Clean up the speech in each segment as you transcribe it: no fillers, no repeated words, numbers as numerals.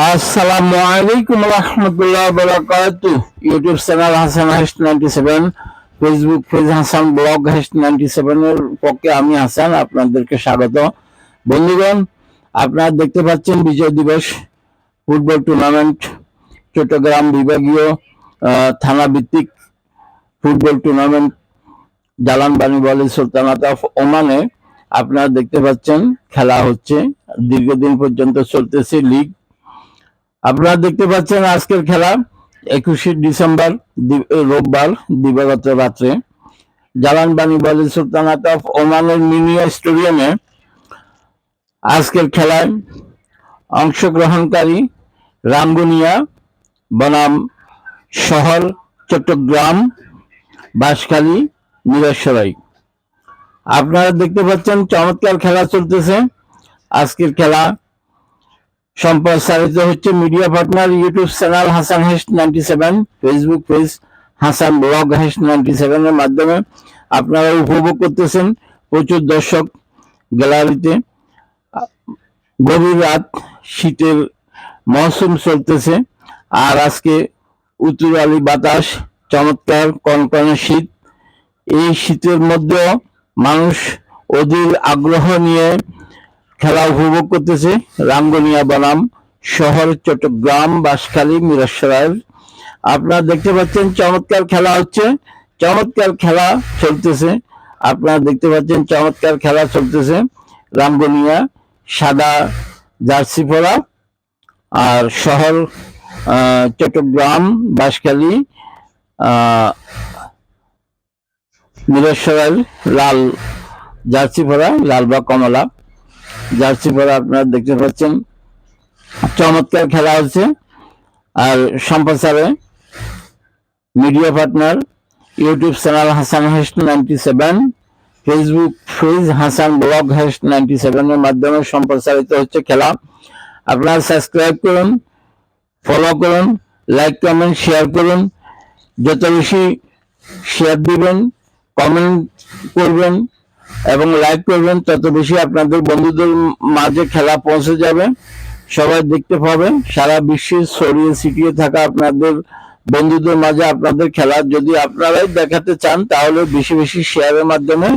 আসসালামু আলাইকুম রহমতুল্লাহ বারাকাতুহ। YouTube channel Hasan Hason 97, Facebook page Hasan blog Hason 97 এর পক্ষে আমি হাসান আপনাদেরকে স্বাগত। বন্ধুগণ, আপনারা দেখতে পাচ্ছেন বিজয় দিবস ফুটবল টুর্নামেন্ট, চট্টগ্রাম বিভাগীয় থানা ভিত্তিক ফুটবল টুর্নামেন্ট জালান বাণী সুলতানাত অফ ওমানে আপনারা দেখতে পাচ্ছেন খেলা হচ্ছে। দীর্ঘদিন পর্যন্ত চলতেছে লিগ। আপনারা দেখতে পাচ্ছেন আজকের খেলা 21শে ডিসেম্বর রোববার দিবাগত রাত্রে জালান বাণী সুলতানাত অফ ওমানের মিনিয়া স্টেডিয়ামে আজকের খেলায় অংশগ্রহণকারী রাঙ্গুনিয়া বনাম শহর চট্টগ্রাম বাঁশখালী মিরসরাই। আপনারা দেখতে পাচ্ছেন চমৎকার খেলা চলতেছে। আজকের খেলা সম্প্রচারিত হচ্ছে media partner YouTube channel Hasan Hason 97, Facebook page Hasan blog Hason 97 এর মাধ্যমে আপনারা উপভোগ করতেছেন। প্রচুর দর্শক গ্যালারিতে। গভীর রাত, শীতের মৌসুম চলতেছে, আর আজকে উত্তরালি বাতাস, চমৎকার কনকনে শীত। এই শীতের মধ্যেও মানুষ অধীর আগ্রহ নিয়ে খেলা উপভোগ করতেছে। রাঙ্গুনিয়া বনাম শহর চট্টগ্রাম বাঁশখালী মিরসরাই। আপনারা দেখতে পাচ্ছেন চমৎকার খেলা হচ্ছে, চমৎকার খেলা চলতেছে। আপনারা দেখতে পাচ্ছেন চমৎকার খেলা চলতেছে। রাঙ্গুনিয়া সাদা জার্সি পরা, আর শহর চট্টগ্রাম বাঁশখালী মিরসরাই লাল জার্সি পরা, লাল বা কমলা জার্সি পরা। আপনারা দেখতে পাচ্ছেন চমৎকার খেলা হচ্ছে। আর সম্প্রচারে media partner YouTube channel Hasan Hason 97, Facebook page Hasan blog Hason 97 এর মাধ্যমে সম্প্রচারিত হচ্ছে খেলা। আপনারা সাবস্ক্রাইব করুন, ফলো করুন, লাইক কমেন্ট শেয়ার করুন। যত বেশি শেয়ার দিবেন, কমেন্ট করবেন এবং লাইক করবেন, তত বেশি আপনাদের বন্ধুদের মাঝে খেলা পৌঁছে যাবে, সবাই দেখতে পাবে। সারা বিশ্বে ছড়িয়ে ছিটিয়ে থাকা আপনাদের বন্ধুদের মাঝে আপনাদের খেলা যদি আপনারাই দেখাতে চান, তাহলে বেশি বেশি শেয়ারের মাধ্যমে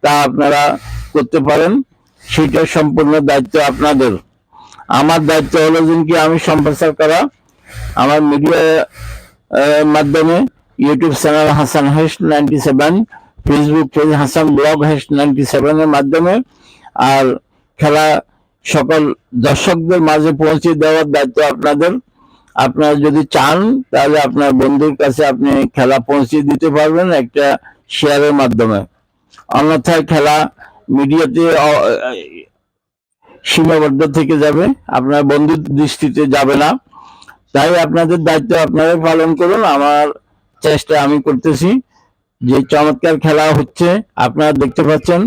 তা আপনারা করতে পারেন। সেটা সম্পূর্ণ দায়িত্ব আপনাদের। আমার দায়িত্ব হলো কি আমি সম্প্রচার করা। আমার মিডিয়া মাধ্যমে YouTube channel Hasan Hason 97, Facebook page Hasan blog Hason 97 এর মাধ্যমে আর খেলা সকল দর্শকদের মাঝে পৌঁছে দেওয়ার দায়িত্ব আপনাদের। আপনারা যদি চান তাহলে আপনার বন্ধুর কাছে আপনি খেলা পৌঁছে দিতে পারবেন একটা শেয়ারের মাধ্যমে। অন্যথায় খেলা মিডিয়াতে সীমাবদ্ধ থেকে যাবে, আপনার বন্ধুর দৃষ্টিতে যাবে না। তাই আপনাদের দায়িত্ব আপনারা পালন করুন। আমার চেষ্টা আমি করতেছি। যে চমৎকার খেলা হচ্ছে আপনারা দেখতে পাচ্ছেন।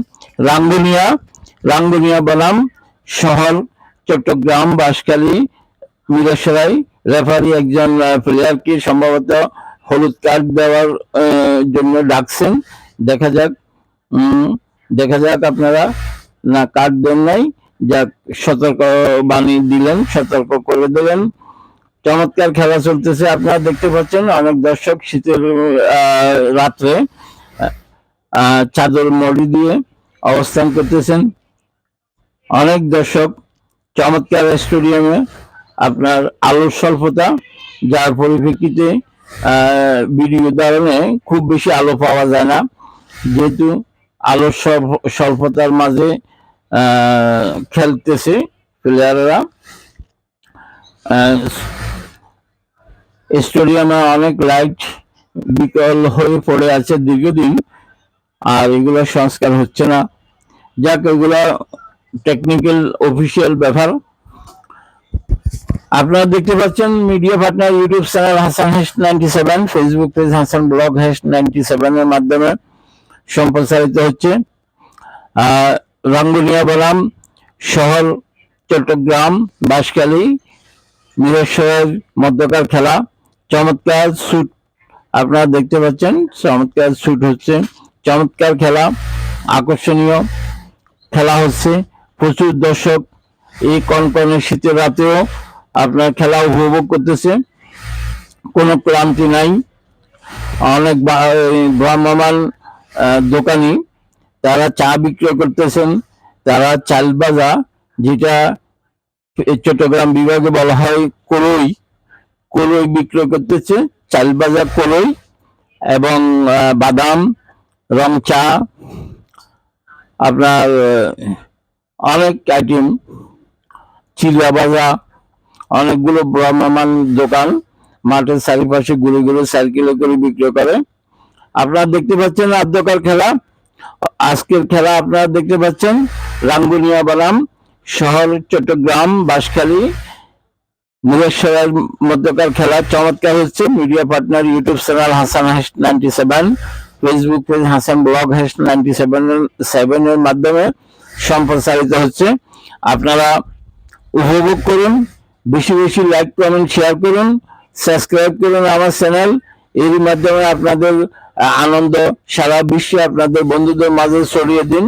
রাঙ্গুনিয়া বনাম শহর চট্টগ্রাম বাঁশখালী মিরসরাই। রেফারি একজন প্লেয়ারকে সম্ভবত হলুদ কার্ড দেওয়ার জন্য ডাকছেন। দেখা যাক আপনারা না কার্ড দেন নাই, যাক সতর্ক বাণী দিলেন, সতর্ক করে দিলেন। চমৎকার খেলা চলতেছে। আপনারা দেখতে পাচ্ছেন অনেক দর্শক শীতের রাত্রে চাদর মুড়ি দিয়ে অবস্থান করতেছেন। অনেক দর্শক। চমৎকার স্টেডিয়ামে আপনার আলোর স্বল্পতা, যার পরিপ্রেক্ষিতে ভিডিও ধারণে খুব বেশি আলো পাওয়া যায় না। যেহেতু আলোর স্বল্পতার মাঝে খেলতেছে প্লেয়াররা। স্টেডিয়ামে অনেক লাইট বিকল হয়ে পড়ে আছে দীর্ঘদিন, আর এগুলো সংস্কার হচ্ছে না। যাক, এগুলো টেকনিক্যাল অফিসিয়াল ব্যাপার। আপনারা দেখতে পাচ্ছেন media partner YouTube channel Hasan Hason 97, Facebook page Hasan blog Hason 97 এর মাধ্যমে সম্প্রচারিত হচ্ছে। রাঙ্গুনিয়া বনাম শহর চট্টগ্রাম বাঁশখালী মিরসরাইয়ের মধ্যকার খেলা। চমৎকার শুট আপনারা দেখতে পাচ্ছেন, চমৎকার শুট হচ্ছে, চমৎকার খেলা, আকর্ষণীয় খেলা হচ্ছে। প্রচুর দর্শক এই কনকনে শীতের রাতেও আপনার খেলা উপভোগ করতেছে, কোনো ক্লান্তি নাই। অনেক ভ্রাম্যমান দোকানি তারা চা বিক্রয় করতেছেন, তারা চাল ভাজা, যেটা চট্টগ্রাম বিভাগে বলা হয় কলই, কলই বিক্রয় করতেছে, চাল ভাজা কলই, এবং বাদাম, রং চা, আপনার অনেক আইটেম, চিলা ভাজা, অনেকগুলো ভ্রাম্যমান দোকান মাঠের চারিপাশে ঘুরে ঘুরে সাইকেলে করে বিক্রয় করে। আপনারা দেখতে পাচ্ছেন আদ্যকার খেলা, আজকের খেলা আপনারা দেখতে পাচ্ছেন রাঙ্গুনিয়া বনাম শহর চট্টগ্রাম বাঁশখালী মুরেশ্বরের মধ্যকার খেলা চমৎকার হচ্ছে। Media partner YouTube channel Hasan hash 97, Facebook page Hasan blog hash 97 এর মাধ্যমে সম্প্রচারিত হচ্ছে। আপনারা উপভোগ করুন, বেশি বেশি লাইক কমেন্ট শেয়ার করুন, সাবস্ক্রাইব করুন আমার চ্যানেল। এর মাধ্যমে আপনাদের আনন্দ সারা বিশ্বে আপনাদের বন্ধুদের মাঝে ছড়িয়ে দিন।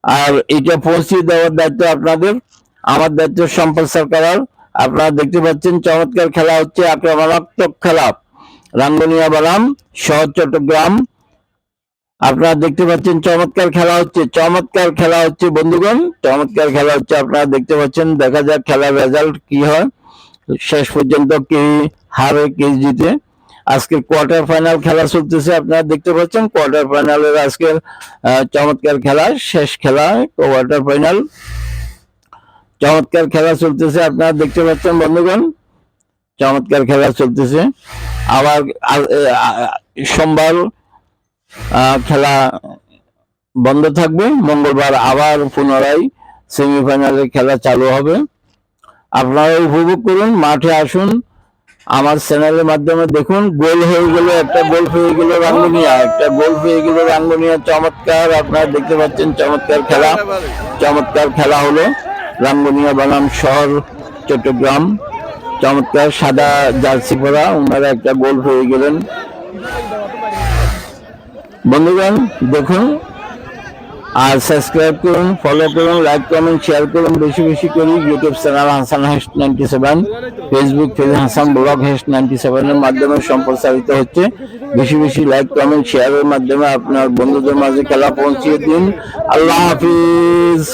আর এটা পৌঁছে দেওয়ার দায়িত্ব আপনাদের, আমার দায়িত্ব সম্প্রচার করার। আপনারা দেখতে পাচ্ছেন চমৎকার খেলা হচ্ছে, আক্রমণাত্মক খেলা, রাঙ্গুনিয়া বনাম শহর চট্টগ্রাম। আপনারা দেখতে পাচ্ছেন চমৎকার খেলা হচ্ছে, চমৎকার খেলা হচ্ছে বন্ধুগণ, চমৎকার খেলা হচ্ছে। আপনারা দেখতে পাচ্ছেন, দেখা যাক খেলার রেজাল্ট কি হয়, শেষ পর্যন্ত কে হারে কে জিতে। আজকে কোয়ার্টার ফাইনাল খেলা চলতেছে, আপনারা দেখতে পাচ্ছেন কোয়ার্টার ফাইনালের আজকের চমৎকার খেলা, শেষ খেলা কোয়ার্টার ফাইনাল, চমৎকার খেলা চলতেছে। আপনারা দেখতে পাচ্ছেন বন্ধুগণ, চমৎকার খেলা চলতেছে। আবার সোমবার খেলা বন্ধ থাকবে, মঙ্গলবার আবার পুনরায় সেমিফাইনালের খেলা চালু হবে। আপনারা উপভোগ করুন, মাঠে আসুন, আমার চ্যানেলের মাধ্যমে দেখুন। গোল হয়ে গেল, একটা গোল হয়ে গেল রাঙ্গুনিয়া, একটা গোল হয়ে গেল রাঙ্গুনিয়া, চমৎকার। আপনারা দেখতে পাচ্ছেন চমৎকার খেলা, চমৎকার খেলা হলো রাঙ্গুনিয়া বনাম শহর চট্টগ্রাম। চমৎকার সাদা জার্সি পরা ওনারা একটা গোল হয়ে গেলেন। বন্ধুগণ দেখুন, আর সাবস্ক্রাইব করুন, ফলো করুন, লাইক কমেন্ট শেয়ার করুন বেশি বেশি করে। YouTube channel Hasan hash 97, Facebook page Hasan blog hash 97 এর মাধ্যমে সম্প্রচারিত হচ্ছে। বেশি বেশি লাইক কমেন্ট শেয়ারের মাধ্যমে আপনার বন্ধুদের মাঝে খেলা পৌঁছিয়ে দিন। আল্লাহ হাফিজ।